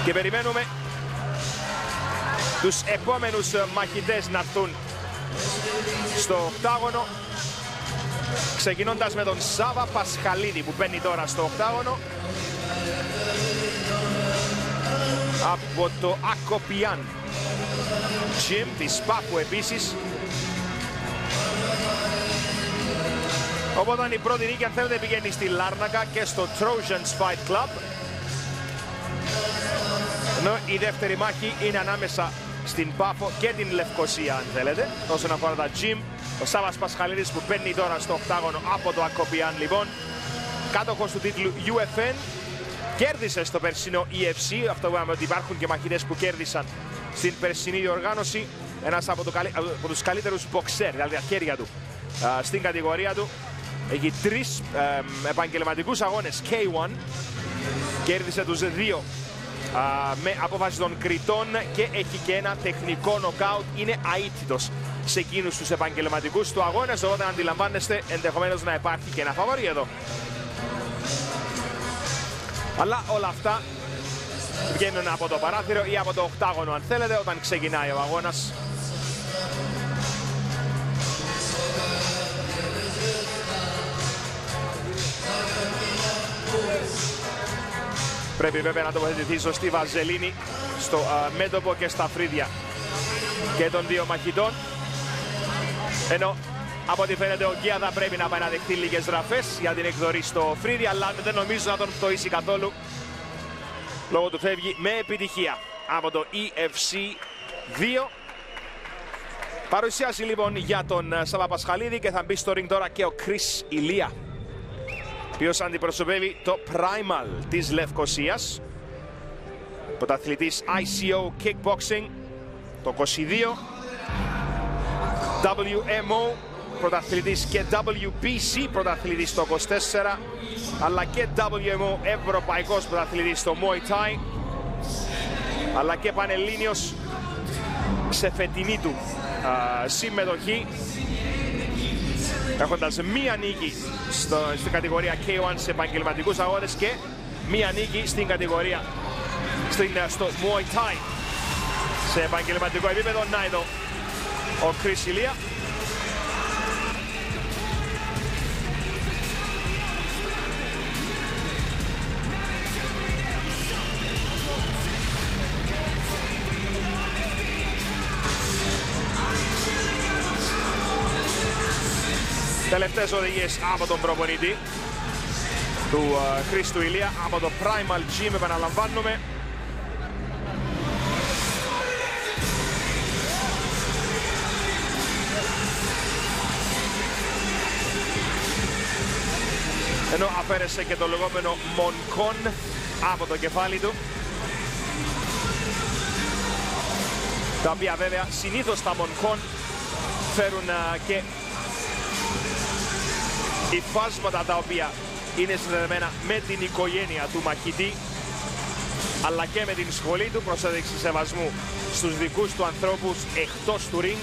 Και περιμένουμε τους επόμενους μαχητές να έρθουν στο οκτάγωνο, ξεκινώντας με τον Σάβα Πασχαλίδη που μπαίνει τώρα στο οκτάγωνο από το Ακοπιάν Gym της Πάφου επίσης. Οπότε η πρώτη νίκη, αν θέλετε, πηγαίνει στη Λάρνακα και στο Trojans Fight Club, ενώ η δεύτερη μάχη είναι ανάμεσα στην Πάφο και την Λευκοσία, αν θέλετε, όσον αφορά τα Gym. Ο Σάβας Πασχαλίδης που μπαίνει τώρα στο οκτάγωνο από το Ακοπιάν, λοιπόν, κάτοχος του τίτλου UFN, κέρδισε στο περσινό EFC. Αυτό είπαμε ότι υπάρχουν και μαχητές που κέρδισαν στην περσινή διοργάνωση. Ένας από τους καλύτερους boxer, δηλαδή τα χέρια του στην κατηγορία του. Έχει 3 επαγγελματικούς αγώνες K1. Κέρδισε τους 2 με απόφαση των κριτών και έχει και ένα τεχνικό νοκάουτ. Είναι αίτητος σε εκείνους τους επαγγελματικούς του αγώνες, οπότε αντιλαμβάνεστε ενδεχομένως να υπάρχει και ένα φαβορί εδώ. Αλλά όλα αυτά βγαίνουν από το παράθυρο ή από το οκτάγωνο, αν θέλετε, όταν ξεκινάει ο αγώνας. Πρέπει βέβαια να τοποθετηθεί σωστή βαζελίνη στο μέτωπο και στα φρύδια και των δύο μαχητών. Ενώ από ό,τι φαίνεται ο Γκία θα πρέπει να πάει να δεχτεί λίγες ραφές για την εκδορή στο φρύδι, αλλά δεν νομίζω να τον πτωίσει καθόλου, λόγω του φεύγει με επιτυχία από το EFC 2. Παρουσιάζει λοιπόν για τον Σάβα Πασχαλίδη και θα μπει στο ring τώρα και ο Chris Ηλία, ο οποίος αντιπροσωπεύει το Primal της Λευκοσίας, πρωταθλητής ICO Kickboxing το 22, WMO πρωταθλητής και WBC πρωταθλητής το 24, αλλά και WMO ευρωπαϊκός πρωταθλητής στο Muay Thai, αλλά και πανελλήνιος σε φετινή του συμμετοχή, έχοντας μία νίκη στην κατηγορία K1 σε επαγγελματικούς αγώνες και μία νίκη στην κατηγορία στο Muay Thai σε επαγγελματικό επίπεδο. Να εδώ ο Chris Ηλία. Τελευταίες οδηγίες από τον προπονητή του Χρήστου Ηλία από το Primal Gym, επαναλαμβάνουμε. Ενώ αφαίρεσε και το λεγόμενο μονκόν από το κεφάλι του, τα οποία βέβαια συνήθως τα μονκόν φέρουν και υφάσματα τα οποία είναι συνδεδεμένα με την οικογένεια του μαχητή, αλλά και με την σχολή του προς έδειξη σεβασμού στους δικούς του ανθρώπους εκτός του ring.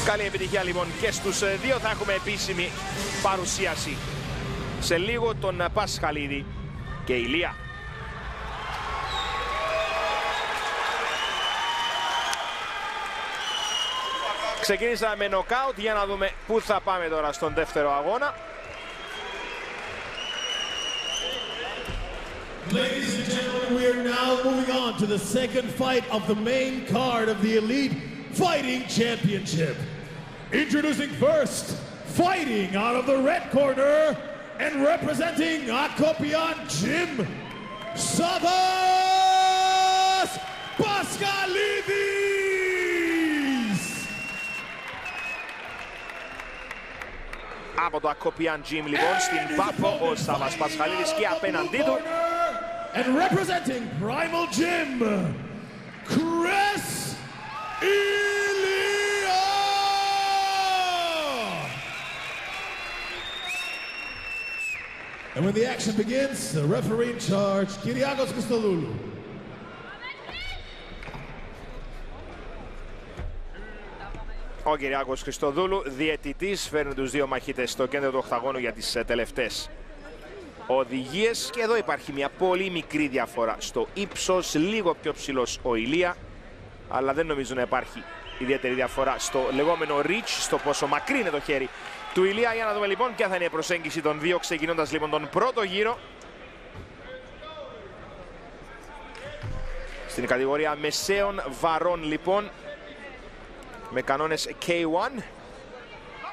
Καλή επιτυχία λοιπόν και στους δύο. Θα έχουμε επίσημη παρουσίαση σε λίγο τον Πασχαλίδη και Ηλία. Ξεκίνησα με νοκάουτ, για να δούμε πού θα πάμε τώρα στον δεύτερο αγώνα. Ladies and gentlemen, we are now moving on to the second fight of the main card of the Elite Fighting Championship. Introducing first, fighting out of the red corner and representing Akopyan Gym, Savas Pασχαλίδης. Από το Ακοπιάν Gym λοιπόν στην Πάφο ο Σάβας Πασχαλίδης και απέναντί του. And representing Primal Gym, Chris Ilya. And when the action begins, the referee in charge, Kyriakos Christodoulou. Ο Κυριάκος Χριστοδούλου, διαιτητής, φέρνει τους δύο μαχητές στο κέντρο του οκταγώνου για τις τελευταίες οδηγίες. Και εδώ υπάρχει μια πολύ μικρή διαφορά στο ύψος, λίγο πιο ψηλός ο Ηλία, αλλά δεν νομίζω να υπάρχει ιδιαίτερη διαφορά στο λεγόμενο reach, στο πόσο μακρύ είναι το χέρι του Ηλία. Για να δούμε λοιπόν ποια θα είναι η προσέγγιση των δύο, ξεκινώντας λοιπόν τον πρώτο γύρο. Στην κατηγορία μεσαίων βαρών λοιπόν, με κανόνες K1.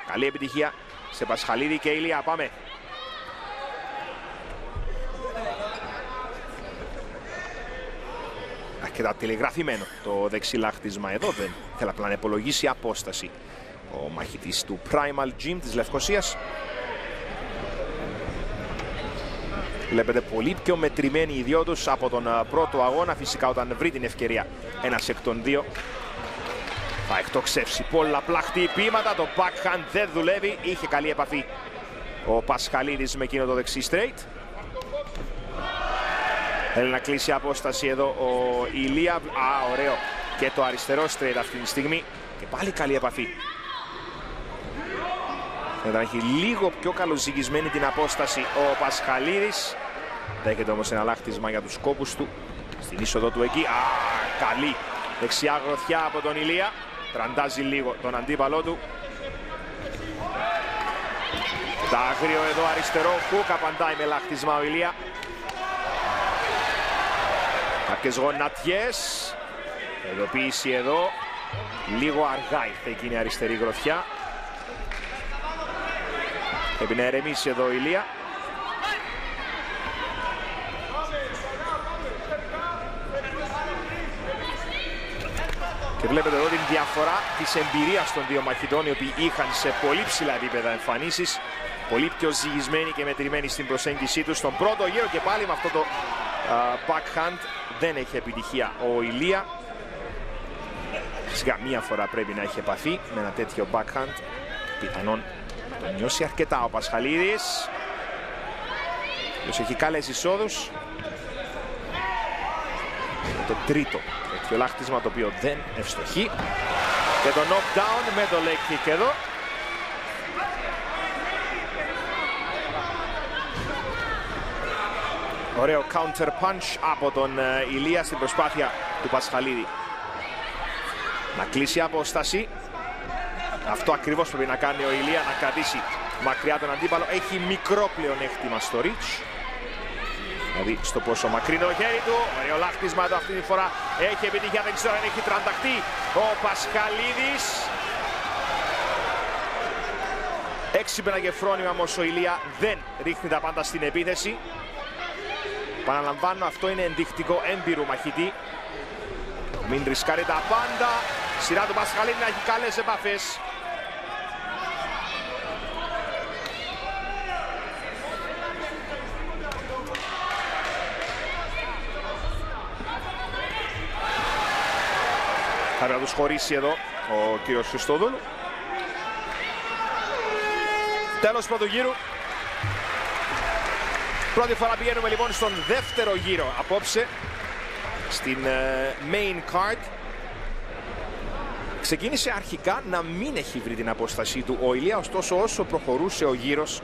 Καλή επιτυχία σε Πασχαλίδη και Ηλία. Πάμε. Αρκετά τηλεγραφημένο το δεξιλάχτισμα εδώ. Δεν θέλει απλά να υπολογίσει απόσταση ο μαχητής του Primal Gym της Λευκωσίας. Βλέπετε πολύ πιο μετρημένοι οι δυο τους από τον πρώτο αγώνα. Φυσικά όταν βρει την ευκαιρία ένας εκ των δύο θα εκτοξεύσει πολλαπλά χτυπήματα. Το backhand δεν δουλεύει. Είχε καλή επαφή ο Πασχαλίδης με εκείνο το δεξί straight. Θέλει να κλείσει απόσταση εδώ ο Ηλία. Ωραίο και το αριστερό straight αυτή τη στιγμή. Και πάλι καλή επαφή. Θα έχει λίγο πιο καλοζυγισμένη την απόσταση ο Πασχαλίδης. Δέχεται όμως ένα λάχτισμα για τους κόπους του στην είσοδο του εκεί. Καλή δεξιά γροθιά από τον Ηλία. Τραντάζει λίγο τον αντίπαλό του. Τάγριο εδώ αριστερό. Χουκ απαντάει με λάχτισμα ο Ηλία. Κάποιες γονατιές. Ειδοποίηση εδώ. Λίγο αργά ήρθε εκείνη η αριστερή γροθιά. Πρέπει να ερεμήσει εδώ ο Ηλία. Και βλέπετε εδώ την διαφορά της εμπειρίας των δύο μαχητών, οι οποίοι είχαν σε πολύ ψηλά επίπεδα εμφανίσεις. Πολύ πιο ζυγισμένοι και μετρημένοι στην προσέγγιση τους στον πρώτο γύρο. Και πάλι με αυτό το backhand δεν έχει επιτυχία ο Ηλία. Φυσικά μία φορά πρέπει να έχει επαφή με ένα τέτοιο backhand. Πιθανόν τον νιώσει αρκετά ο Πασχαλίδης. Ποιος έχει καλές εισόδους. Το τρίτο τέτοιο λάχτισμα το οποίο δεν ευστοχεί. Και το knockdown με το leg kick εδώ. Ωραίο counter punch από τον Ηλία στην προσπάθεια του Πασχαλίδη να κλείσει απόσταση. Αυτό ακριβώς πρέπει να κάνει ο Ηλία, να κρατήσει μακριά τον αντίπαλο. Έχει μικρό πλεονέκτημα στο reach. Δηλαδή στο πόσο μακρύ είναι το χέρι του. Ωραίο λάχτισμα εδώ αυτή τη φορά. Έχει επιτυχία, δεν ξέρω αν έχει τρανταχτεί ο Πασχαλίδης. Έξυπνα και φρόνιμα όμως ο Ηλία δεν ρίχνει τα πάντα στην επίθεση. Παραλαμβάνω, αυτό είναι ενδεικτικό έμπειρου μαχητή. Μην ρισκάρει τα πάντα. Σειρά του Πασχαλίδη να έχει καλές επαφές. Θα τους χωρίσει εδώ ο κύριος Χριστόδουλου. Τέλος πρώτου γύρου. Πρώτη φορά πηγαίνουμε λοιπόν στον δεύτερο γύρο απόψε, στην main card. Ξεκίνησε αρχικά να μην έχει βρει την απόστασή του ο Ηλία, ωστόσο όσο προχωρούσε ο γύρος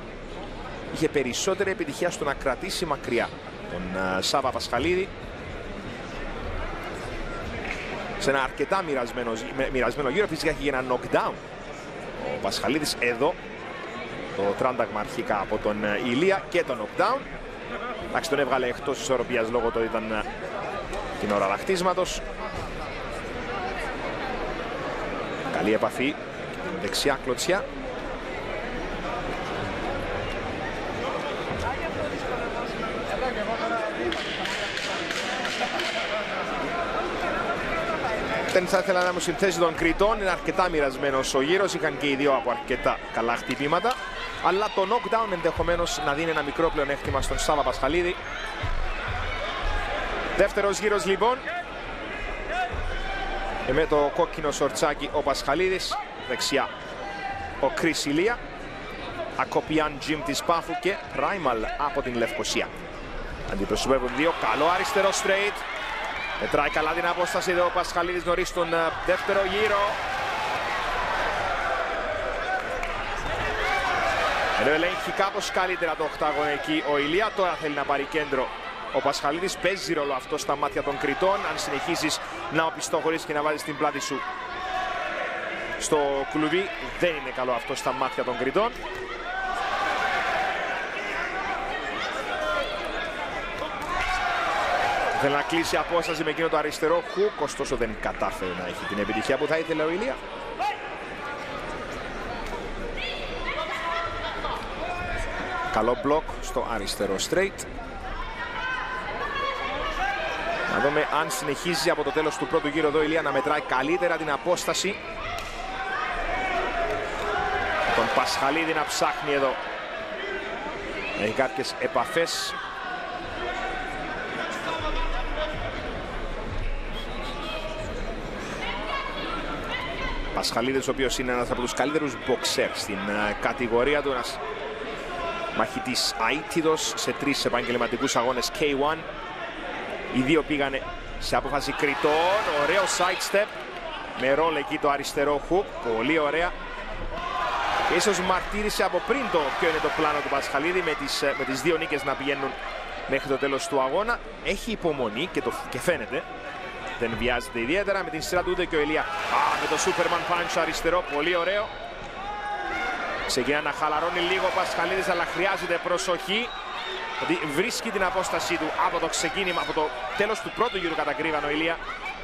είχε περισσότερη επιτυχία στο να κρατήσει μακριά τον Σάβα Πασχαλίδη. Σε ένα αρκετά μοιρασμένο γύρο φυσικά έχει ένα knockdown ο Πασχαλίδης εδώ. Το τράνταγμα αρχικά από τον Ηλία και το knockdown. Εντάξει, τον έβγαλε εκτός ισορροπίας λόγω του ότι ήταν την ώρα λαχτίσματος. Καλή επαφή, δεξιά κλωτσιά. Δεν θα ήθελα να μου συνθέσει των κριτών, είναι αρκετά μοιρασμένος ο γύρος, είχαν και οι δύο από αρκετά καλά χτυπήματα. Αλλά το knockdown ενδεχομένως να δίνει ένα μικρό πλεονέκτημα στον Σάβα Πασχαλίδη. Δεύτερος γύρος λοιπόν. Και με το κόκκινο σορτσάκι ο Πασχαλίδης. Δεξιά ο Κρίς Ηλία. Ακοπιάν Gym της Πάφου και Primal από την Λευκωσία. Αντιπροσωπεύουν δύο. Καλό αριστερό straight. Μετράει καλά την απόσταση εδώ ο Πασχαλίδης νωρίς στον δεύτερο γύρο. Ενώ ελέγχει κάπως καλύτερα το οκτάγωνο εκεί ο Ηλία, τώρα θέλει να πάρει κέντρο ο Πασχαλίδης. Παίζει ρόλο αυτό στα μάτια των κριτών. Αν συνεχίσεις να οπισθοχωρείς και να βάζεις την πλάτη σου στο κλουβί, δεν είναι καλό αυτό στα μάτια των κριτών. Θέλει να κλείσει απόσταση με εκείνο το αριστερό χουκ, ωστόσο δεν κατάφερε να έχει την επιτυχία που θα ήθελε ο Ηλία. Καλό μπλοκ στο αριστερό straight. Να δούμε αν συνεχίζει από το τέλος του πρώτου γύρου εδώ η Ηλία να μετράει καλύτερα την απόσταση. Τον Πασχαλίδη να ψάχνει εδώ. Έχει κάποιες επαφές. Πασχαλίδης, ο οποίος είναι ένας από τους καλύτερους μποξέρ στην κατηγορία του. Ένας μαχητής αίτιδος σε 3 επαγγελματικούς αγώνες K1. Οι δύο πήγανε σε απόφαση κριτών. Ωραίο side step με ρόλ εκεί το αριστερό hook. Πολύ ωραία. Και ίσως μαρτύρησε από πριν το ποιο είναι το πλάνο του Πασχαλίδη με τις δύο νίκες να πηγαίνουν μέχρι το τέλος του αγώνα. Έχει υπομονή και φαίνεται. Δεν βιάζεται ιδιαίτερα με την σειρά του ούτε και ο Ηλία. Με το Superman Punch αριστερό, πολύ ωραίο. Ξεκινά να χαλαρώνει λίγο ο Πασχαλίδης, αλλά χρειάζεται προσοχή. ότι βρίσκει την απόστασή του από το ξεκίνημα, από το τέλος του πρώτου γύρου κατακρύβαν ο Ηλία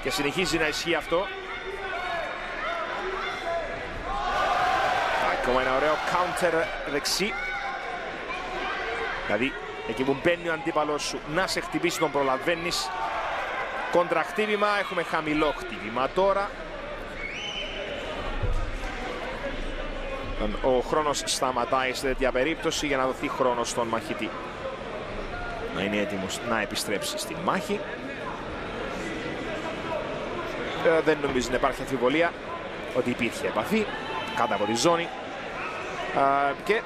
και συνεχίζει να ισχύει αυτό. Ακόμα ένα ωραίο counter δεξί. Δηλαδή εκεί που μπαίνει ο αντίπαλος σου να σε χτυπήσει τον προλαβαίνεις. Κόντρα χτύπημα, έχουμε χαμηλό χτύπημα τώρα. Ο χρόνος σταματάει σε τέτοια περίπτωση για να δοθεί χρόνο στον μαχητή να είναι έτοιμος να επιστρέψει στη μάχη. Δεν νομίζω να υπάρχει αμφιβολία ότι υπήρχε επαφή κάτω από τη ζώνη και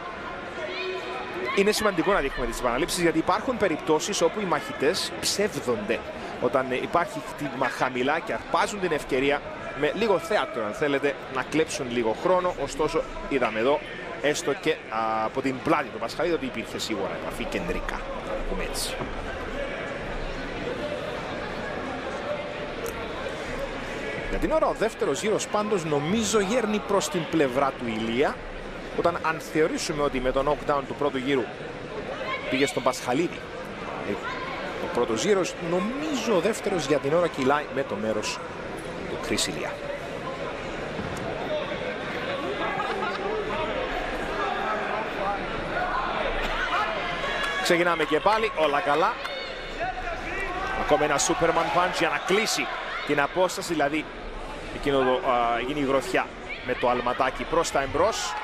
είναι σημαντικό να δείχνουμε τις επαναλήψεις, γιατί υπάρχουν περιπτώσεις όπου οι μαχητές ψεύδονται όταν υπάρχει χτύπημα χαμηλά και αρπάζουν την ευκαιρία με λίγο θέατρο, αν θέλετε, να κλέψουν λίγο χρόνο. Ωστόσο είδαμε εδώ έστω και από την πλάτη του Πασχαλίδη ότι υπήρχε σίγουρα επαφή κεντρικά, να το πούμε έτσι. Για την ώρα ο δεύτερος γύρος πάντως νομίζω γέρνει προς την πλευρά του Ηλία, όταν αν θεωρήσουμε ότι με τον knockdown του πρώτου γύρου πήγε στον Πασχαλίδη ο πρώτος γύρος, νομίζω ο δεύτερος για την ώρα κυλάει με το μέρος του Chris Ilya. Ξεκινάμε και πάλι, όλα καλά. Ακόμα ένα Superman Punch για να κλείσει την απόσταση, δηλαδή εκείνη η γροθιά με το αλματάκι προς τα εμπρός.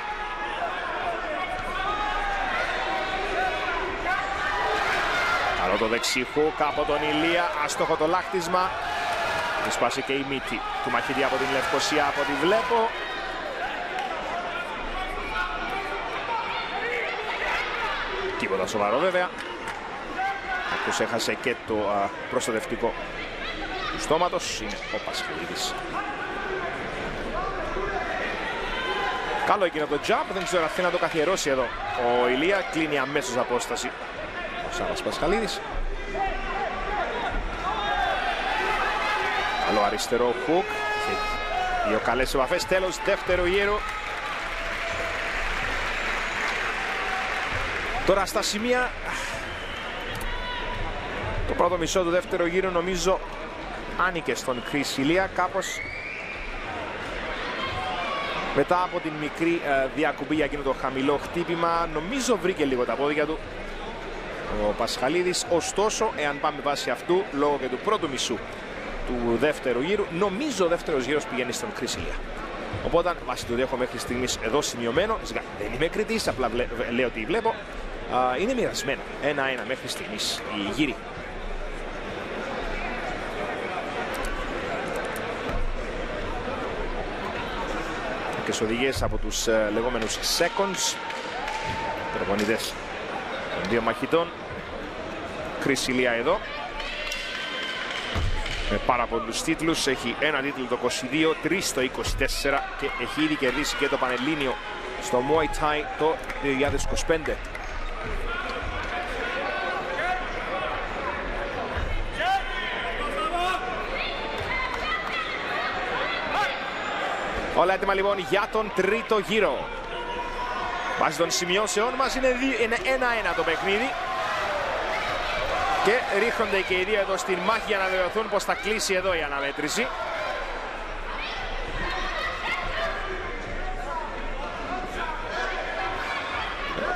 Καλό το δεξί hook από τον Ηλία, άστοχο το λάκτισμα. Σπάσει και η μύτη του μαχητή από την Λευκοσία από ό,τι βλέπω. Τίποτα σοβαρό βέβαια. Αυτός έχασε και το προστατευτικό του στόματος. Είναι ο Πασχαλίδης. Καλό εκείνο το jump, δεν ξέρω αν θέλει να το καθιερώσει εδώ. Ο Ηλία κλείνει αμέσως απόσταση. Ο Σάββας Πασχαλίδης. Καλό αριστερό hook. Δύο καλές επαφές. Τέλος δεύτερου γύρου. Τώρα στα σημεία το πρώτο μισό του δεύτερου γύρου νομίζω άνοικε στον Chris Ilya κάπως. Μετά από την μικρή διακουμπή για εκείνο το χαμηλό χτύπημα, νομίζω βρήκε λίγο τα πόδια του ο Πασχαλίδης. Ωστόσο, εάν πάμε βάσει αυτού, λόγω και του πρώτου μισού του δεύτερου γύρου, νομίζω ο δεύτερος γύρος πηγαίνει στον Chris Ilya. Οπότε, βάσει του έχω μέχρι στιγμής εδώ σημειωμένο, δεν είμαι κριτής, απλά λέω τι βλέπω, είναι μοιρασμένο 1-1 μέχρι στιγμής οι γύροι. Και στις οδηγίες από τους λεγόμενους seconds, προπονητές των δύο μαχητών. Chris Ilya εδώ με πάρα πολλούς τίτλους, έχει ένα τίτλο το 22, 3 το 24 και έχει ήδη κερδίσει και το Πανελλήνιο στο Muay Thai το 2025. Όλα έτοιμα λοιπόν για τον τρίτο γύρο. Βάσει των σημειώσεων μας είναι 1-1 το παιχνίδι. Και ρίχνονται και οι δύο εδώ στην μάχη για να βεβαιωθούν πως θα κλείσει εδώ η αναμέτρηση.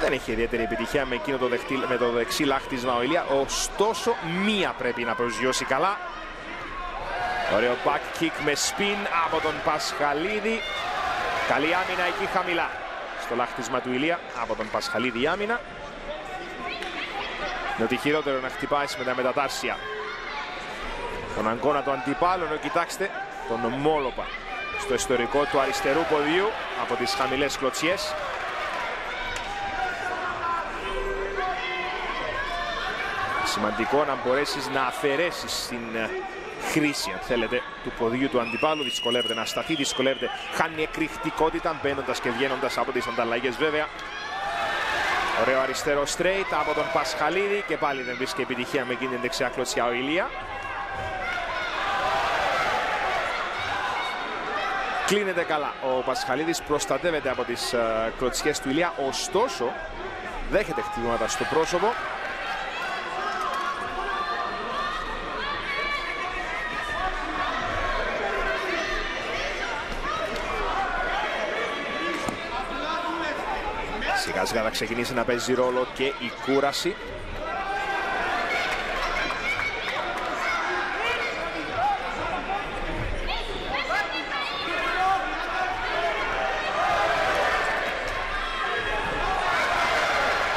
Δεν έχει ιδιαίτερη επιτυχία με εκείνο το δεξί λάχτισμα ο Ηλία. Ωστόσο μία πρέπει να προσγειώσει καλά. Ωραίο back kick με spin από τον Πασχαλίδη. Καλή άμυνα εκεί χαμηλά στο λάχτισμα του Ηλία από τον Πασχαλίδη η άμυνα. Είναι ότι χειρότερο να χτυπάει με τα μετατάρσια τον αγκώνα του αντιπάλου, ενώ κοιτάξτε τον Μόλοπα στο ιστορικό του αριστερού ποδιού από τις χαμηλές κλωτσιές. Σημαντικό να μπορέσεις να αφαιρέσεις την χρήση, αν θέλετε, του ποδιού του αντιπάλου. Δυσκολεύεται να σταθεί, δυσκολεύεται, χάνει εκρηκτικότητα μπαίνοντας και βγαίνοντας από τις ανταλλαγές βέβαια. Ωραίο αριστερό straight από τον Πασχαλίδη και πάλι δεν βρίσκει επιτυχία με εκείνη την δεξιά κλωτσιά ο Ηλία. Κλείνεται καλά. Ο Πασχαλίδης προστατεύεται από τις κλωτσιές του Ηλία, ωστόσο δέχεται χτυπήματα στο πρόσωπο. Σιγά σιγά θα ξεκινήσει να παίζει ρόλο και η κούραση.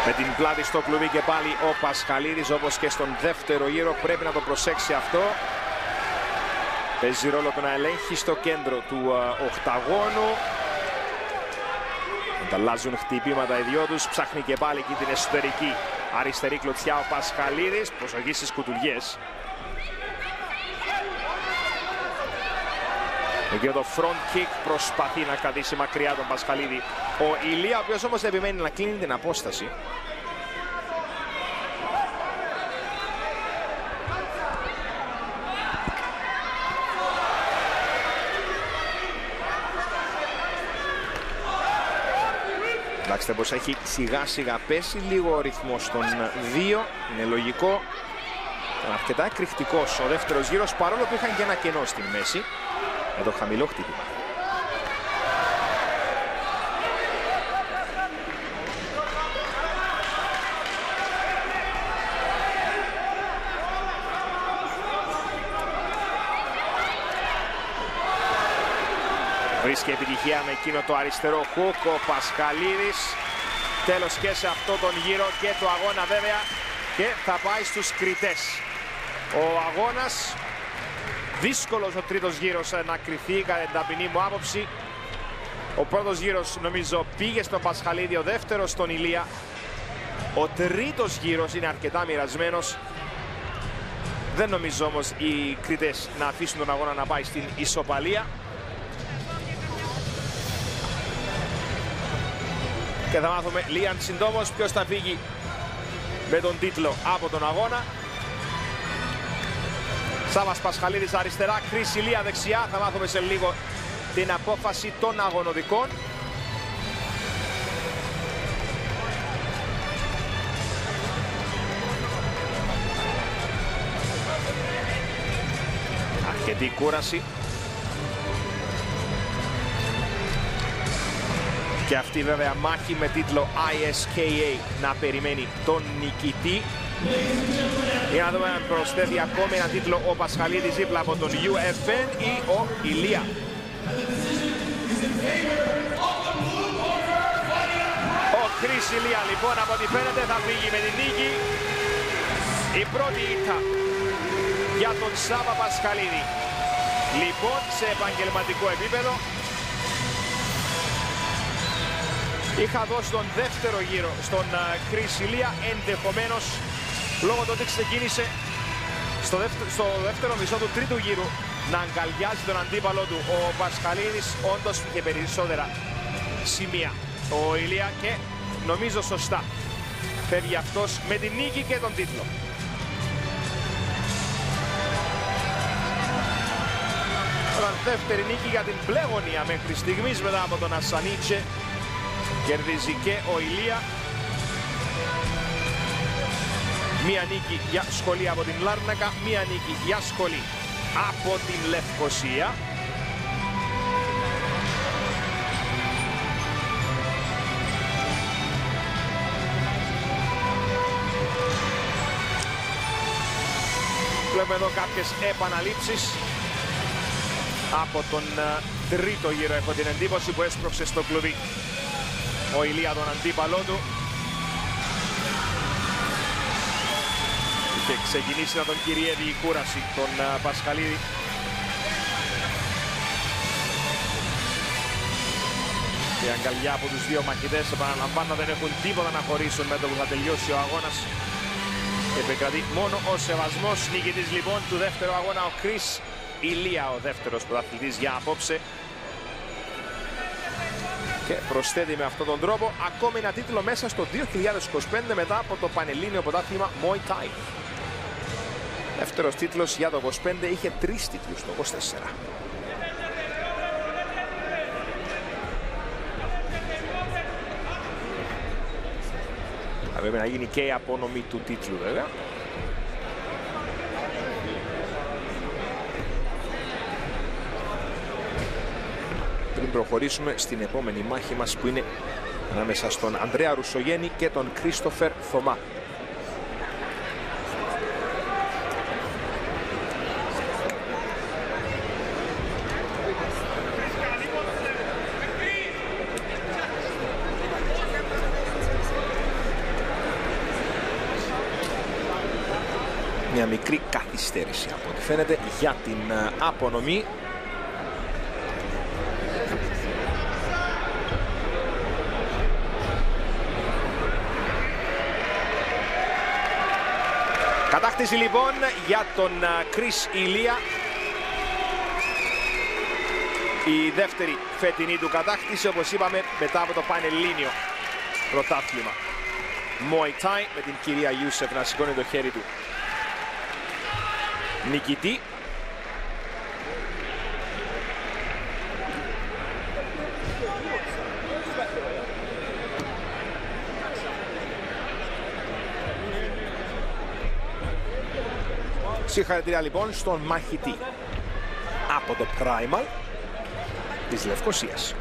Με την πλάτη στο κλουβί και πάλι ο Πασχαλίδης, όπως και στον δεύτερο γύρο, πρέπει να το προσέξει αυτό. Παίζει ρόλο το να ελέγχει στο κέντρο του οκταγώνου. Ανταλλάζουν χτυπήματα οι δυο τους, ψάχνει και πάλι εκεί την εσωτερική αριστερή κλωτσιά ο Πασχαλίδης. Προσοχή στις κουτουλιές. Εκεί το front kick προσπαθεί να κρατήσει μακριά τον Πασχαλίδη ο Ηλία, ο οποίος όμως επιμένει να κλείνει την απόσταση. Κοιτάξτε πως έχει σιγά σιγά πέσει λίγο ο ρυθμός των δύο. Είναι λογικό. Ήταν αρκετά εκρηκτικός ο δεύτερος γύρος, παρόλο που είχαν και ένα κενό στην μέση με το χαμηλό χτύπημα. Βρίσκει επιτυχία με εκείνο το αριστερό hook ο Πασχαλίδης. Τέλος και σε αυτό τον γύρο και το αγώνα βέβαια, και θα πάει στους κριτές. Ο αγώνας δύσκολος ο τρίτος γύρος να κρυθεί κατά την ταπεινή μου άποψη. Ο πρώτος γύρος νομίζω πήγε στον Πασχαλίδη, ο δεύτερος στον Ηλία. Ο τρίτος γύρος είναι αρκετά μοιρασμένος. Δεν νομίζω όμως οι κριτές να αφήσουν τον αγώνα να πάει στην ισοπαλία. Και θα μάθουμε λίγαν συντόμως ποιος θα φύγει με τον τίτλο από τον αγώνα. Σάββας Πασχαλίδης αριστερά, Κρίς Ηλία δεξιά. Θα μάθουμε σε λίγο την απόφαση των αγωνοδικών. Αρκετή κούραση. Και αυτή βέβαια μάχη με τίτλο ISKA να περιμένει τον νικητή. Για να δούμε αν προσθέτει ακόμη ένα τίτλο ο Πασχαλίδης δίπλα από τον UFN ή ο Ηλία. Ο Κρίς Ηλία λοιπόν από ό,τι φαίνεται θα φύγει με την νίκη. Η πρώτη ήττα για τον Σάββα Πασχαλίδη. Λοιπόν σε επαγγελματικό επίπεδο. Είχα δώσει τον δεύτερο γύρο στον Κρίς Ηλία, ενδεχομένως λόγω του ότι ξεκίνησε στο δεύτερο μισό του τρίτου γύρου να αγκαλιάζει τον αντίπαλο του. Ο Πασχαλίδης όντως είχε περισσότερα σημεία ο Ηλία και νομίζω σωστά φεύγει αυτός με την νίκη και τον τίτλο. Τώρα δεύτερη νίκη για την Πλέγωνια μέχρι στιγμής μετά από τον Ασανίτσε. Κερδίζει και ο Ηλία. Μία νίκη για Σχολή από την Λάρνακα, μία νίκη για Σχολή από την Λευκοσία. Βλέπουμε εδώ κάποιες επαναλήψεις από τον τρίτο γύρο, έχω την εντύπωση, που έσπρωξε στο κλουβί ο Ηλία τον αντίπαλό του. Είχε ξεκινήσει να τον κυριεύει η κούραση τον Πασχαλίδη. Η αγκαλιά από τους δύο μαχητές, επαναλαμβάνω, δεν έχουν τίποτα να χωρίσουν με το που θα τελειώσει ο αγώνας. Επικρατεί μόνο ο σεβασμός. Νικητής λοιπόν του δεύτερου αγώνα ο Chris Ηλία, ο δεύτερος πρωταθλητής για απόψε. Και προσθέτει με αυτόν τον τρόπο ακόμη ένα τίτλο μέσα στο 2025 μετά από το Πανελλήνιο Πρωτάθλημα Muay Thai. Δεύτερος τίτλος για το 25, είχε 3 τίτλους το 24. Θα πρέπει να γίνει και η απονομή του τίτλου βέβαια. Πριν προχωρήσουμε στην επόμενη μάχη μας που είναι ανάμεσα στον Ανδρέα Ρουσογέννη και τον Κρίστοφερ Θωμά. Μια μικρή καθυστέρηση από ό,τι φαίνεται για την απονομή. Κατάκτηση λοιπόν για τον Chris Ηλία. Η δεύτερη φετινή του κατάκτηση, όπως είπαμε, μετά από το Πανελλήνιο Πρωτάθλημα Muay Thai, με την κυρία Ιούσεφ να σηκώνει το χέρι του νικητή. Συγχαρητήρια λοιπόν στον μαχητή από το Primal της Λευκοσίας.